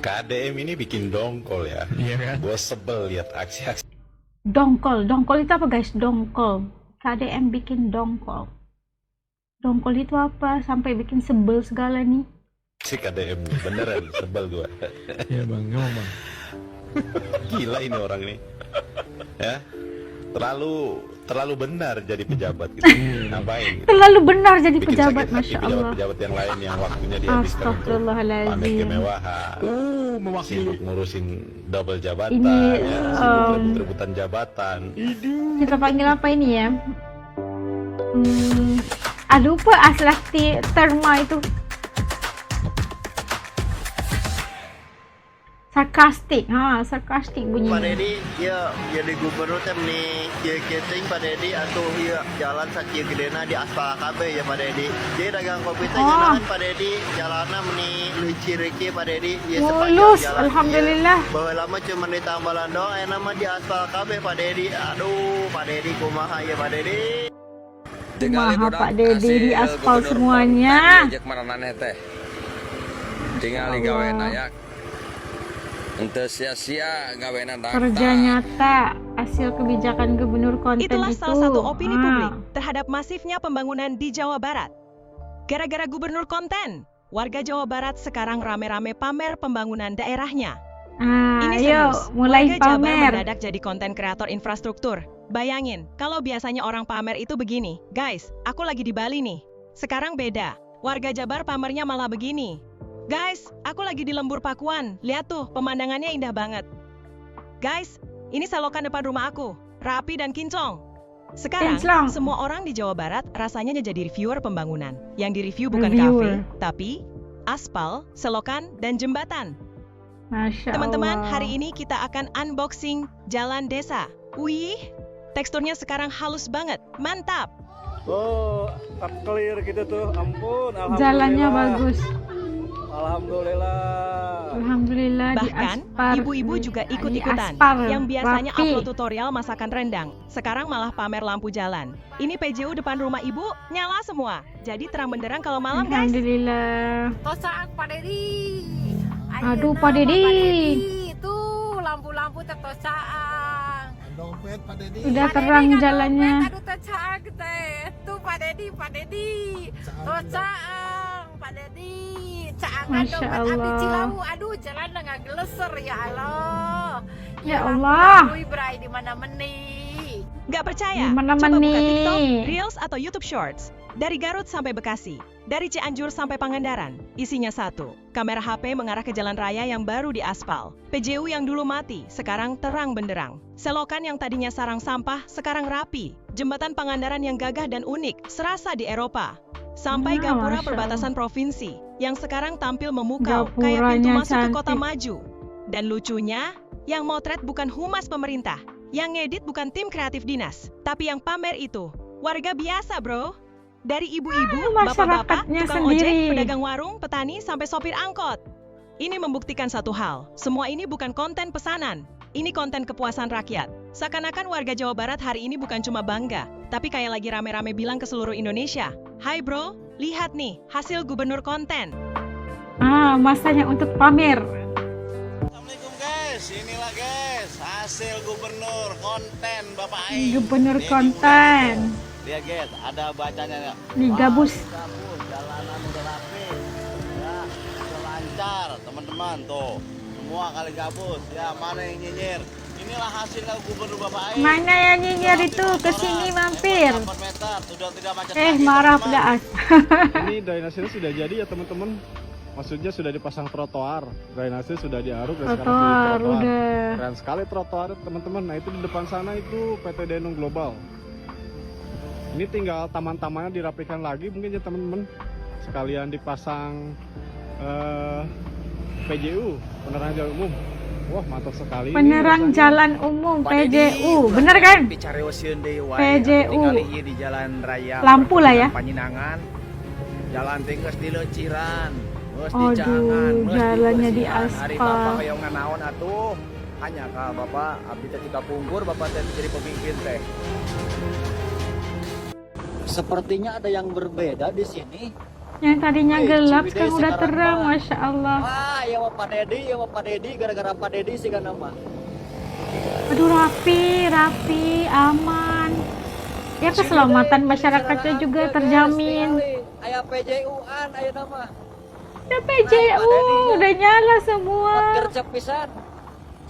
KDM ini bikin dongkol ya. Iya kan? Gue sebel lihat aksi-aksi Dongkol itu apa guys? Dongkol. KDM bikin dongkol. Dongkol itu apa? Sampai bikin sebel segala nih. KDM nih. Beneran sebel gue. Iya bang, ngomong bang. Gila ini orang ini. Ya, terlalu benar jadi pejabat gitu. Ngapain? Gitu? Terlalu benar jadi Bikin pejabat, sakit hati masya Allah. pejabat-pejabat yang lain yang waktunya dihabiskan untuk pamer Astagfirullahaladzim. kemewahan. Mewakili. Sibuk ngurusin double jabatan, Ini, ya, sibuk rebut-rebutan jabatan. Kita panggil apa ini ya? Aduh, apa asli terma itu? Sarkastik Pak bunyinya. Dedi, ya jadi gubernur tem nih, ya keting Pak Dedi atau ya jalan sakia gedena di aspal KB ya Pak Dedi. Jadi dagang kopi teh jalan Pak Dedi, jalannya meni luciriki Pak Dedi, ya Mulus, jalan. alhamdulillah. Bahwa lama cuma di tambalan doang, enak mah di aspal KB Pak Dedi. Aduh, Pak Dedi kumaha ya Pak Dedi. Kumaha Pak Dedi di aspal semuanya. Tinggal gawe nayak. Ente sia-sia gawean Kerja nyata hasil kebijakan gubernur konten Itulah itu. salah satu opini publik terhadap masifnya pembangunan di Jawa Barat. Gara-gara gubernur konten, warga Jawa Barat sekarang rame-rame pamer pembangunan daerahnya. Ini Ayo, serius, mulai warga Jabar pamer. mendadak jadi konten kreator infrastruktur. Bayangin, kalau biasanya orang pamer itu begini. Guys, aku lagi di Bali nih. Sekarang beda, warga Jabar pamernya malah begini. Guys, aku lagi di Lembur Pakuan. Lihat tuh, pemandangannya indah banget. Guys, ini selokan depan rumah aku. Rapi dan kinclong. Sekarang, Kinclong. semua orang di Jawa Barat rasanya jadi reviewer pembangunan. Yang direview bukan Reviewer. kafe, tapi aspal, selokan, dan jembatan. Masya Teman-teman, Allah. hari ini kita akan unboxing Jalan Desa. Wih, teksturnya sekarang halus banget. Mantap! Oh, clear gitu tuh, ampun, alhamdulillah. Jalannya bagus. Alhamdulillah. Di Bahkan, aspal. ibu-ibu juga Di ikut-ikutan. aspal, Yang biasanya rapi. upload tutorial masakan rendang, sekarang malah pamer lampu jalan. Ini PJU depan rumah ibu, nyala semua. Jadi terang benderang kalau malam, guys. Alhamdulillah. Tosaan Pak Dedi. Aduh, Pak Dedi. Itu lampu-lampu tertosaan. Dompet Pak Dedi. Sudah terang jalannya. Aduh tercaan teh. Tuh Pak Dedi. Tosaan Pak Dedi. Caangan Masya dompet abdi Allah. Cilawu. Aduh, jalan nggak geleser ya Allah. Ya Allah. Lampu berai di mana meni. Gak percaya? Gimana Coba buka nih? TikTok, Reels atau YouTube Shorts. Dari Garut sampai Bekasi, dari Cianjur sampai Pangandaran, isinya satu. Kamera HP mengarah ke jalan raya yang baru diaspal. PJU yang dulu mati, sekarang terang benderang. Selokan yang tadinya sarang sampah, sekarang rapi. Jembatan Pangandaran yang gagah dan unik, serasa di Eropa. Sampai Nah, gapura Masya perbatasan provinsi, yang sekarang tampil memukau, kayak pintu Gapuranya masuk ke kota cantik. maju. Dan lucunya, yang motret bukan humas pemerintah, yang ngedit bukan tim kreatif dinas, tapi yang pamer itu warga biasa, bro. Dari ibu-ibu, bapak-bapak, masyarakatnya tukang ojek, sendiri. pedagang warung, petani, sampai sopir angkot. Ini membuktikan satu hal, semua ini bukan konten pesanan, ini konten kepuasan rakyat. Seakan-akan warga Jawa Barat hari ini bukan cuma bangga, tapi kayak lagi rame-rame bilang ke seluruh Indonesia, "Hai bro, lihat nih, hasil gubernur konten." Masanya untuk pamer. Assalamualaikum guys, inilah guys hasil gubernur konten Bapak Aing. Gubernur Ini konten. Lihat guys, ada bacanya ya. Digabus. Gabus, jalanan udah rapi, ya, udah lancar teman-teman tuh. Semua kali gabus, ya mana yang nyinyir? Inilah hasilnya gubernur Bapak Aing. Mana yang nyinyir itu? Kesini mampir. 8 meter, sudah tidak macet lagi, Marah teman-teman. pedas. Ini drainasenya sudah jadi ya teman-teman. Maksudnya sudah dipasang trotoar, drainase sudah diaruk dan sekarang Trotoar jadi trotoar. udah. Keren sekali trotoar teman-teman. Nah itu di depan sana itu PT Denung Global. Ini tinggal taman-tamannya dirapikan lagi mungkin ya teman-teman. Sekalian dipasang PJU, penerangan jalan umum. Wah mantap sekali. ini Penerang rasanya. jalan umum Pak Dedi, PJU, bener kan? Bicara wasion deui wae. PJU. Tinggal ieu di jalan raya. Lampu lah ya. Panjenengan. Jalan teh geus dileuciran. Geus Aduh, dicangan, geus jalannya di dibersihan. Hari aspal. Bapak hoyong nganaon atuh. Hanya ka Bapak abdi teh tika pungkur Bapak teh jadi pemimpin teh. Sepertinya ada yang berbeda di sini. Yang tadinya gelap Ciwidey sekarang udah sekarang terang, mah. Masya Allah. Wah, ya mah Pak Dedi, gara-gara Pak Dedi sih kan nama. Aduh, rapi, aman. Ya keselamatan masyarakatnya juga terjamin. Aya PJU-an, aya nama. Ada PJU, udah nyala semua. Gercep pisan.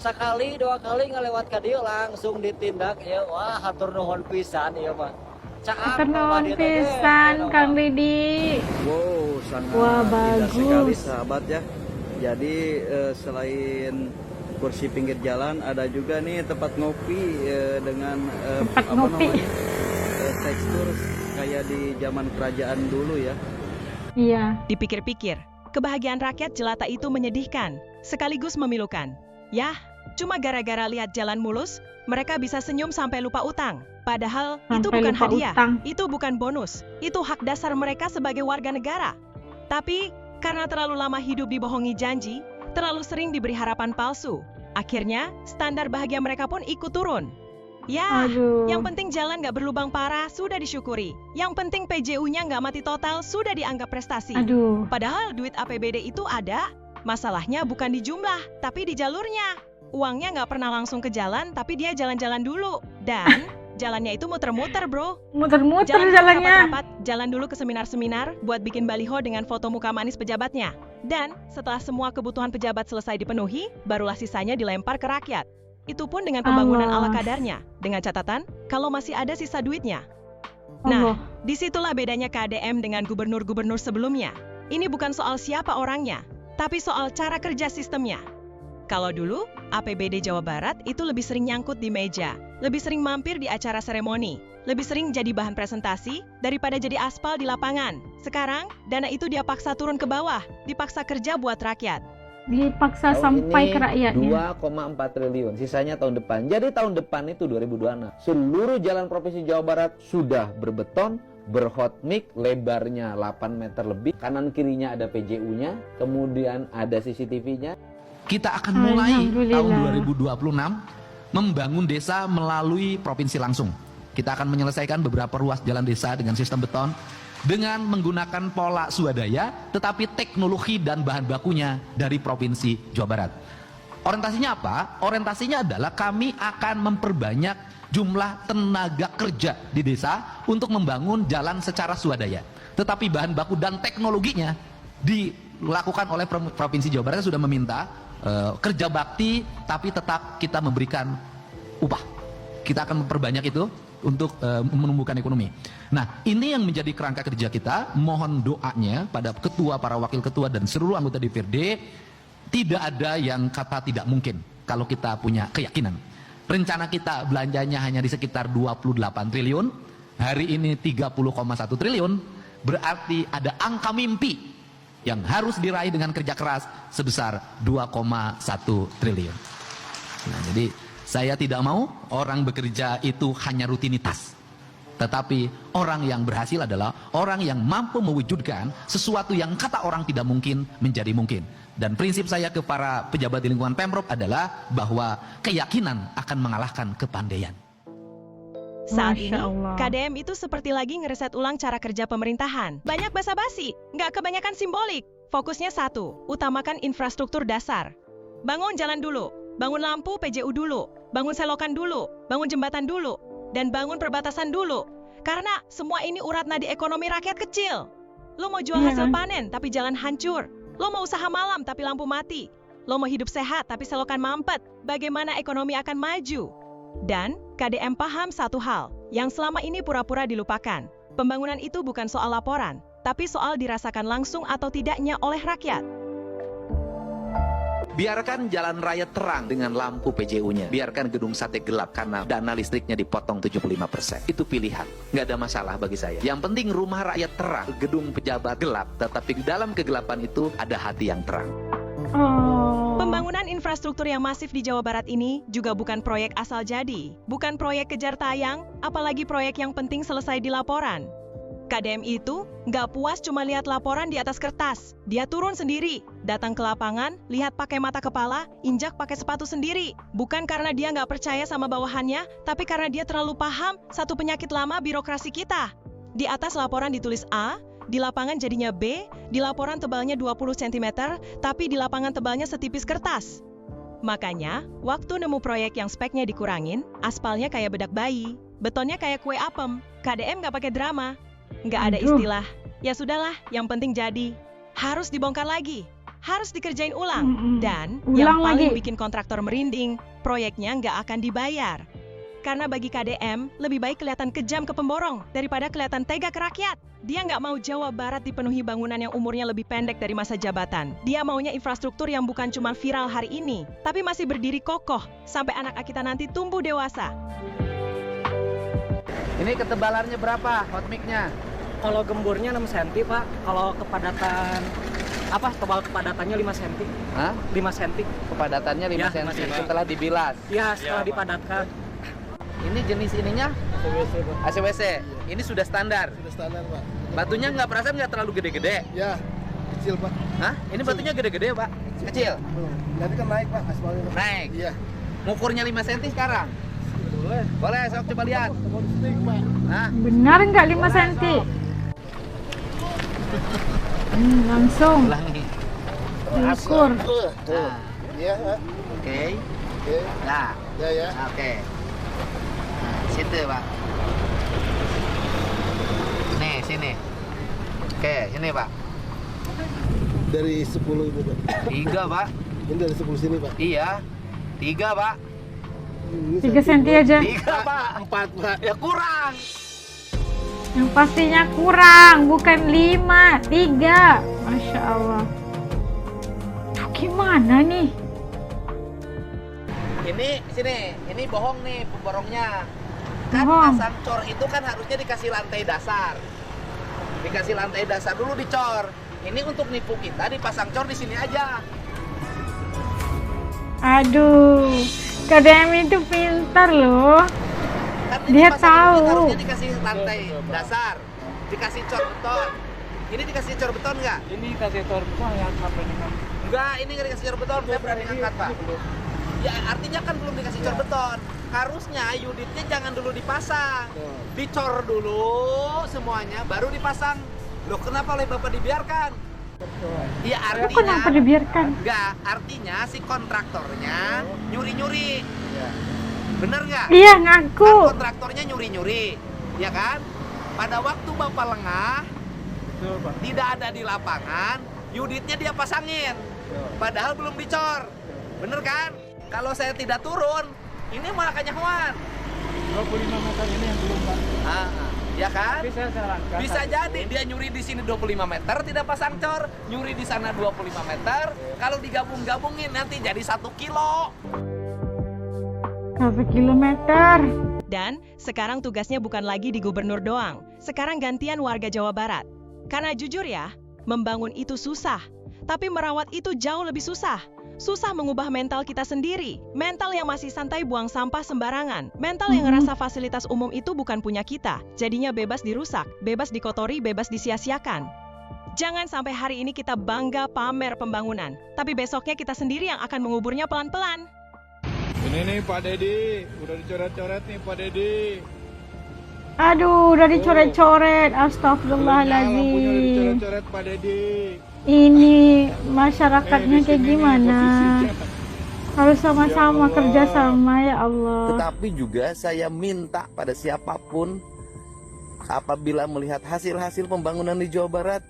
Sekali, 2 kali ngelewat ka dieu langsung ditindak ya. Wah, hatur nuhun pisan ieu mah. Caap Ternuhun pisan, Kang Didi. Wow, sangat Wah, indah sekali bagus. sahabat ya. Jadi selain kursi pinggir jalan ada juga nih tempat ngopi dengan Tempat ngopi. tekstur kayak di zaman kerajaan dulu ya. Iya. Dipikir-pikir, kebahagiaan rakyat jelata itu menyedihkan, sekaligus memilukan. Yah, cuma gara-gara lihat jalan mulus, mereka bisa senyum sampai lupa utang. Padahal itu Sampai bukan lupa hadiah, utang. itu bukan bonus, itu hak dasar mereka sebagai warga negara. Tapi, karena terlalu lama hidup dibohongi janji, terlalu sering diberi harapan palsu, akhirnya standar bahagia mereka pun ikut turun. Ya, Aduh. yang penting jalan nggak berlubang parah sudah disyukuri. Yang penting PJU-nya nggak mati total sudah dianggap prestasi. Aduh. Padahal duit APBD itu ada, masalahnya bukan di jumlah, tapi di jalurnya. Uangnya nggak pernah langsung ke jalan, tapi dia jalan-jalan dulu. Dan jalannya itu muter-muter, bro. Muter-muter Jalan ke jalannya. rapat-rapat, jalan dulu ke seminar-seminar buat bikin baliho dengan foto muka manis pejabatnya. Dan setelah semua kebutuhan pejabat selesai dipenuhi, barulah sisanya dilempar ke rakyat. Itu pun dengan pembangunan ala kadarnya, dengan catatan kalau masih ada sisa duitnya. Nah, Allah. disitulah bedanya KDM dengan gubernur-gubernur sebelumnya. Ini bukan soal siapa orangnya, tapi soal cara kerja sistemnya. Kalau dulu, APBD Jawa Barat itu lebih sering nyangkut di meja, lebih sering mampir di acara seremoni, lebih sering jadi bahan presentasi daripada jadi aspal di lapangan. Sekarang, dana itu dia paksa turun ke bawah, dipaksa kerja buat rakyat. Dipaksa sampai ke rakyatnya. 2,4 triliun, sisanya tahun depan. Jadi tahun depan itu 2026, seluruh jalan provinsi Jawa Barat sudah berbeton, berhot mix, lebarnya 8 meter lebih, kanan kirinya ada PJU-nya, kemudian ada CCTV-nya. Kita akan mulai tahun Alhamdulillah. 2026 membangun desa melalui provinsi langsung. Kita akan menyelesaikan beberapa ruas jalan desa dengan sistem beton, dengan menggunakan pola swadaya, tetapi teknologi dan bahan bakunya dari Provinsi Jawa Barat. Orientasinya apa? Orientasinya adalah kami akan memperbanyak jumlah tenaga kerja di desa untuk membangun jalan secara swadaya. Tetapi bahan baku dan teknologinya dilakukan oleh Provinsi Jawa Barat sudah meminta kerja bakti, tapi tetap kita memberikan upah. Kita akan memperbanyak itu untuk menumbuhkan ekonomi. Nah, ini yang menjadi kerangka kerja kita. Mohon doanya pada ketua, para wakil ketua, dan seluruh anggota DPRD. Tidak ada yang kata tidak mungkin kalau kita punya keyakinan. Rencana kita belanjanya hanya di sekitar 28 triliun. Hari ini 30,1 triliun. Berarti ada angka mimpi yang harus diraih dengan kerja keras sebesar 2,1 triliun. Nah, jadi saya tidak mau orang bekerja itu hanya rutinitas. Tetapi orang yang berhasil adalah orang yang mampu mewujudkan sesuatu yang kata orang tidak mungkin menjadi mungkin. Dan prinsip saya ke para pejabat di lingkungan Pemprov adalah bahwa keyakinan akan mengalahkan kepandaian. Saat ini, Masya Allah. KDM itu seperti lagi ngereset ulang cara kerja pemerintahan. Banyak basa-basi, nggak kebanyakan simbolik. Fokusnya satu, utamakan infrastruktur dasar. Bangun jalan dulu, bangun lampu PJU dulu, bangun selokan dulu, bangun jembatan dulu, dan bangun perbatasan dulu. Karena semua ini urat nadi ekonomi rakyat kecil. Lo mau jual hasil panen, tapi jalan hancur. Lo mau usaha malam, tapi lampu mati. Lo mau hidup sehat, tapi selokan mampet. Bagaimana ekonomi akan maju? Dan KDM paham satu hal, yang selama ini pura-pura dilupakan. Pembangunan itu bukan soal laporan, tapi soal dirasakan langsung atau tidaknya oleh rakyat. Biarkan jalan raya terang dengan lampu PJU-nya. Biarkan gedung sate gelap karena dana listriknya dipotong 75%. Itu pilihan. Nggak ada masalah bagi saya. Yang penting rumah rakyat terang, gedung pejabat gelap. Tetapi di dalam kegelapan itu ada hati yang terang. Pembangunan infrastruktur yang masif di Jawa Barat ini juga bukan proyek asal jadi. Bukan proyek kejar tayang, apalagi proyek yang penting selesai di laporan. KDM itu nggak puas cuma lihat laporan di atas kertas. Dia turun sendiri, datang ke lapangan, lihat pakai mata kepala, injak pakai sepatu sendiri. Bukan karena dia nggak percaya sama bawahannya, tapi karena dia terlalu paham satu penyakit lama birokrasi kita. Di atas laporan ditulis A, di lapangan jadinya B, di laporan tebalnya 20 cm, tapi di lapangan tebalnya setipis kertas. Makanya, waktu nemu proyek yang speknya dikurangin, aspalnya kayak bedak bayi, betonnya kayak kue apem, KDM nggak pakai drama. Nggak ada Aduh. istilah, ya sudahlah, yang penting jadi. Harus dibongkar lagi, harus dikerjain ulang. Dan yang Ulang paling lagi. bikin kontraktor merinding, proyeknya nggak akan dibayar. Karena bagi KDM, lebih baik kelihatan kejam ke pemborong daripada kelihatan tega ke rakyat. Dia nggak mau Jawa Barat dipenuhi bangunan yang umurnya lebih pendek dari masa jabatan. Dia maunya infrastruktur yang bukan cuma viral hari ini, tapi masih berdiri kokoh sampai anak kita nanti tumbuh dewasa. Ini ketebalannya berapa hot mic-nya? Kalau gemburnya 6 cm, Pak. Kalau kepadatan tebal kepadatannya 5 cm. Hah? 5 cm. Kepadatannya 5 Ya, cm 5 cm. setelah dibilas. Ya, setelah dipadatkan. Ini jenis ininya ACWC. Ini sudah standar. Sudah standar, Pak. Batunya nggak perasaan nggak terlalu gede-gede. Ya, kecil, Pak. Hah? Ini batunya gede-gede, Pak? Kecil? Nanti kan naik, Pak, aspalnya. Pak. Naik? Iya. Ngukurnya 5 cm sekarang? Boleh. Boleh, sok coba lihat. Pak. Hah? Benar nggak 5 cm? Langsung Ulangi. ukur. Nah, Iya, Pak. oke. Oke. Nah, Ya, ya. oke. Nah, situ, Pak. Nih, sini. Oke, sini, Pak. Dari 10 itu, Pak. 3, Pak. Ini dari 10 sini, Pak. Iya. 3, Pak. Ini 3 cm aja. 3, Pak. 4, Pak. Ya kurang. Yang pastinya kurang, bukan 5, 3. Masya Allah. Tuh, gimana nih? Ini sini, ini bohong nih pemborongnya. Kan Bohong. pasang cor itu kan harusnya dikasih lantai dasar. Dikasih lantai dasar dulu dicor. Ini untuk nipu kita dipasang cor di sini aja. Aduh, KDM itu pintar loh. Kan ini Dia pasang tahu. itu harusnya dikasih lantai dasar, dikasih cor beton. Ini dikasih cor beton nggak? Ini kasih torpedo yang sampai dengan Enggak, ini nggak dikasih cor beton. Saya berani angkat, Pak. Ya artinya kan belum dikasih cor beton. Harusnya unitnya jangan dulu dipasang, dicor dulu semuanya, baru dipasang. Loh kenapa oleh Bapak dibiarkan? Iya Kok artinya. kenapa dibiarkan? Enggak, artinya si kontraktornya nyuri-nyuri. Bener nggak? Iya, Kan ngaku. kontraktornya nyuri-nyuri, ya kan? Pada waktu Bapak lengah, tidak ada di lapangan, unitnya dia pasangin. Padahal belum dicor. Bener kan? Kalau saya tidak turun, ini malah kanyahuan. 25 meter ini yang belum, Pak. Ah, ya kan? Tapi saya sarankan. Bisa jadi dia nyuri di sini 25 meter tidak pasang cor, nyuri di sana 25 meter. Kalau digabung-gabungin nanti jadi 1 kilo. 1 kilometer. Dan sekarang tugasnya bukan lagi di gubernur doang. Sekarang gantian warga Jawa Barat. Karena jujur ya, membangun itu susah. Tapi merawat itu jauh lebih susah. Susah mengubah mental kita sendiri. Mental yang masih santai buang sampah sembarangan. Mental yang ngerasa fasilitas umum itu bukan punya kita. Jadinya bebas dirusak, bebas dikotori, bebas disia-siakan. Jangan sampai hari ini kita bangga pamer pembangunan. Tapi besoknya kita sendiri yang akan menguburnya pelan-pelan. Ini nih Pak Dedi, udah dicoret-coret nih Pak Dedi. Aduh, udah dicoret-coret. Lampunya udah Astagfirullahaladzim. dicoret-coret Pak Dedi. Ini masyarakatnya kayak gimana? Harus sama-sama kerjasama ya Allah. Tetapi juga saya minta pada siapapun apabila melihat hasil-hasil pembangunan di Jawa Barat,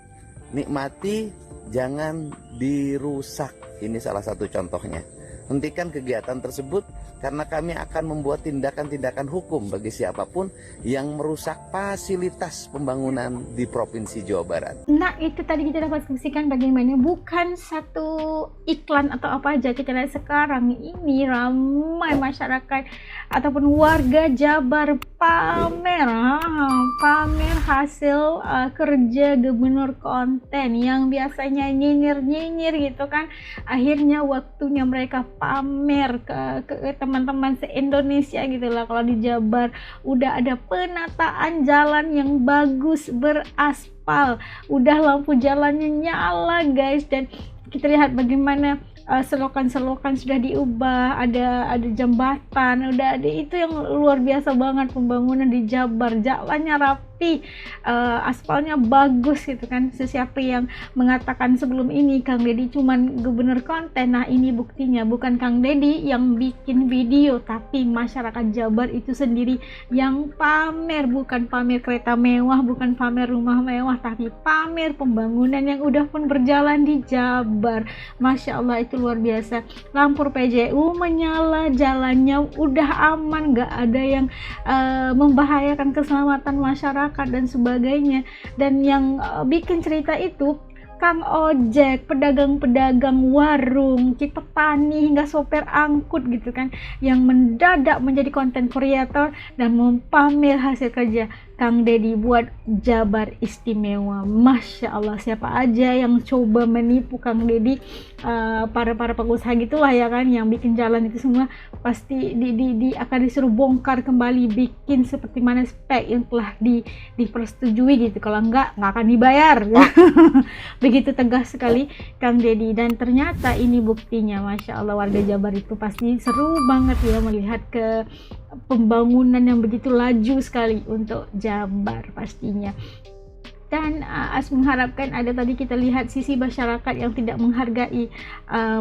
nikmati, jangan dirusak. Ini salah satu contohnya. Hentikan kegiatan tersebut karena kami akan membuat tindakan-tindakan hukum bagi siapapun yang merusak fasilitas pembangunan di Provinsi Jawa Barat. Nah, itu tadi kita dapat saksikan bagaimana bukan satu iklan atau apa aja. Kita lihat sekarang ini ramai masyarakat ataupun warga Jabar pamer hasil kerja gubernur konten yang biasanya nyinyir gitu kan. Akhirnya waktunya mereka pamer ke teman-teman se-Indonesia gitu lah. Kalau di Jabar udah ada penataan jalan yang bagus beraspal, udah lampu jalannya nyala guys, dan kita lihat bagaimana selokan-selokan sudah diubah, ada jembatan, udah ada, itu yang luar biasa banget pembangunan di Jabar, jalannya rapi rapi, aspalnya bagus gitu kan. Siapa yang mengatakan sebelum ini Kang Deddy cuman gubernur konten, nah ini buktinya. Bukan Kang Deddy yang bikin video, tapi masyarakat Jabar itu sendiri yang pamer. Bukan pamer kereta mewah, bukan pamer rumah mewah, tapi pamer pembangunan yang udah pun berjalan di Jabar. Masya Allah, itu luar biasa. Lampu PJU menyala, jalannya udah aman, gak ada yang membahayakan keselamatan masyarakat dan sebagainya. Dan yang bikin cerita itu Kang ojek, pedagang-pedagang warung, petani hingga sopir angkut gitu kan, yang mendadak menjadi konten kreator dan mempamer hasil kerja Kang Deddy buat Jabar Istimewa. Masya Allah, siapa aja yang coba menipu Kang Deddy, para pengusaha gitulah ya kan, yang bikin jalan itu semua pasti akan disuruh bongkar kembali, bikin seperti mana spek yang telah dipersetujui gitu. Kalau enggak akan dibayar. Begitu tegas sekali Kang Deddy, dan ternyata ini buktinya. Masya Allah, warga Jabar itu pasti seru banget ya melihat ke pembangunan yang begitu laju sekali untuk Jabar pastinya. Dan As mengharapkan, ada tadi kita lihat sisi masyarakat yang tidak menghargai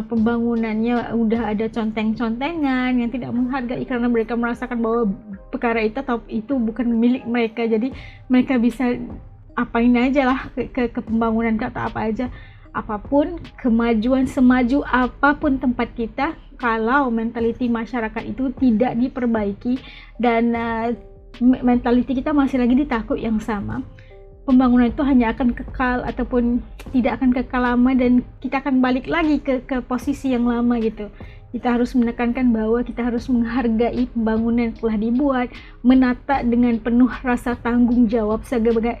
pembangunannya, udah ada conteng-contengan yang tidak menghargai karena mereka merasakan bahwa perkara itu bukan milik mereka, jadi mereka bisa apain aja lah ke pembangunan, kata apa aja. Apapun kemajuan, semaju apapun tempat kita, kalau mentaliti masyarakat itu tidak diperbaiki dan mentaliti kita masih lagi ditakut yang sama, pembangunan itu hanya akan kekal ataupun tidak akan kekal lama, dan kita akan balik lagi ke posisi yang lama gitu. Kita harus menekankan bahwa kita harus menghargai pembangunan yang telah dibuat, menata dengan penuh rasa tanggung jawab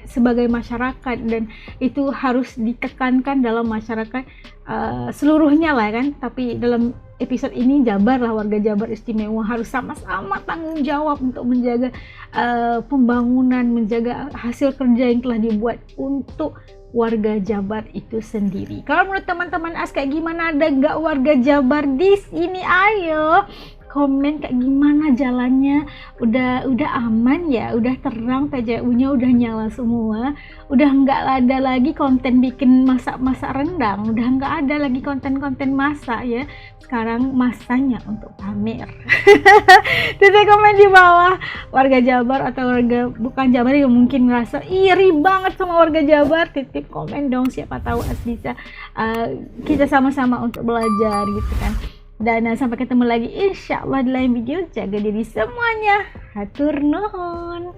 sebagai masyarakat, dan itu harus ditekankan dalam masyarakat seluruhnya lah kan. Tapi dalam episode ini Jabar lah, warga Jabar Istimewa harus sama-sama tanggung jawab untuk menjaga pembangunan, menjaga hasil kerja yang telah dibuat untuk warga Jabar itu sendiri. Kalau menurut teman-teman As kayak gimana? Ada nggak warga Jabar di sini? Ayo komen kayak gimana jalannya, udah aman ya, udah terang, PJU-nya udah nyala semua, udah nggak ada lagi konten bikin masak-masak rendang, udah nggak ada lagi konten-konten masak ya. Sekarang masanya untuk pamer. Tulis komen di bawah, warga Jabar atau warga bukan Jabar yang mungkin ngerasa iri banget sama warga Jabar, titip komen dong, siapa tahu As bisa kita sama-sama untuk belajar gitu kan. Dan sampai ketemu lagi insya Allah di lain video. Jaga diri semuanya. Hatur nuhun.